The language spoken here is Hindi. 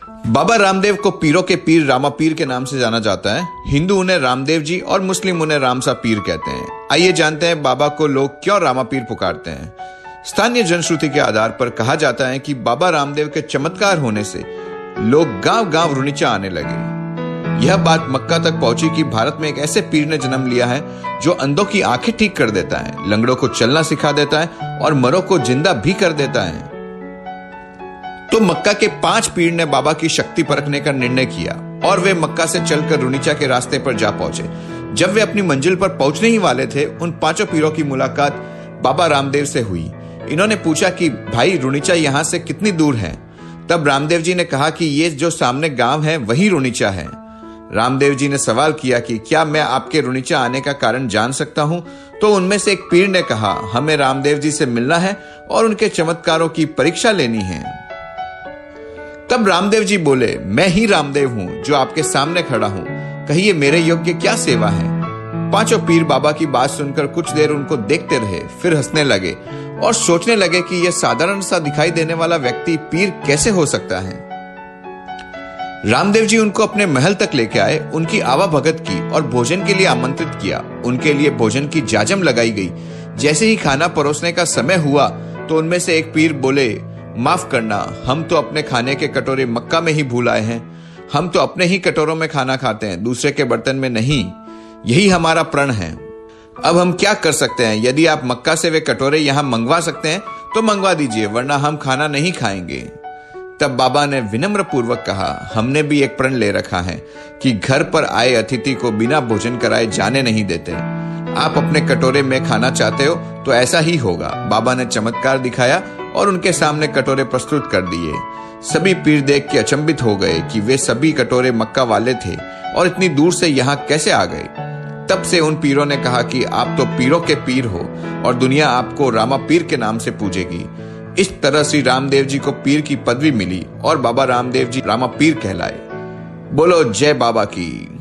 बाबा रामदेव को पीरों के पीर रामा पीर के नाम से जाना जाता है। हिंदू उन्हें रामदेव जी और मुस्लिम उन्हें रामसा पीर कहते हैं। आइए जानते हैं बाबा को लोग क्यों रामा पीर पुकारते हैं। स्थानीय जनश्रुति के आधार पर कहा जाता है कि बाबा रामदेव के चमत्कार होने से लोग गांव गांव रुनीचा आने लगे। यह बात मक्का तक पहुंची कि भारत में एक ऐसे पीर ने जन्म लिया है जो अंधों की आंखें ठीक कर देता है, लंगड़ों को चलना सिखा देता है और मरों को जिंदा भी कर देता है। तो मक्का के 5 पीर ने बाबा की शक्ति परखने का निर्णय किया और वे मक्का से चलकर रुनीचा के रास्ते पर जा पहुंचे। जब वे अपनी मंजिल पर पहुंचने ही वाले थे, उन 5 पीरों की मुलाकात बाबा रामदेव से हुई। इन्होंने पूछा कि भाई रुनीचा यहाँ से कितनी दूर है। तब रामदेव जी ने कहा कि ये जो सामने गांव है वही रुनीचा है। रामदेव जी ने सवाल किया कि क्या मैं आपके रुनीचा आने का कारण जान सकता हूं। तो उनमें से एक पीर ने कहा, हमें रामदेव जी से मिलना है और उनके चमत्कारों की परीक्षा लेनी है। तब रामदेव जी बोले, मैं ही रामदेव हूं जो आपके सामने खड़ा हूं, कहिए मेरे योग्य क्या सेवा है। 5 पीर बाबा की बात सुनकर कुछ देर उनको देखते रहे, फिर हंसने लगे और सोचने लगे कि यह साधारण सा दिखाई देने वाला व्यक्ति पीर कैसे हो सकता है। रामदेव जी उनको अपने महल तक लेके आए, उनकी आवाभगत की और भोजन के लिए आमंत्रित किया। उनके लिए भोजन की जाजम लगाई गई। जैसे ही खाना परोसने का समय हुआ तो उनमें से एक पीर बोले, माफ करना, हम तो अपने खाने के कटोरे मक्का में ही भूल आए हैं। हम तो अपने ही कटोरों में खाना खाते हैं, दूसरे के बर्तन में नहीं। यही हमारा प्रण है। अब हम क्या कर सकते हैं? यदि आप मक्का से वे कटोरे यहाँ मंगवा सकते हैं तो मंगवा दीजिए, वरना हम खाना नहीं खाएंगे। तब बाबा ने विनम्र पूर्वक कहा, हमने भी एक प्रण ले रखा है कि घर पर आए अतिथि को बिना भोजन कराए जाने नहीं देते। आप अपने कटोरे में खाना चाहते हो तो ऐसा ही होगा। बाबा ने चमत्कार दिखाया और उनके सामने कटोरे प्रस्तुत कर दिए। सभी पीर देख के अचंभित हो गए कि वे सभी कटोरे मक्का वाले थे और इतनी दूर से यहाँ कैसे आ गए। तब से उन पीरों ने कहा कि आप तो पीरों के पीर हो और दुनिया आपको रामा पीर के नाम से पूजेगी। इस तरह श्री रामदेव जी को पीर की पदवी मिली और बाबा रामदेव जी रामा पीर कहलाए। बोलो जय बाबा की।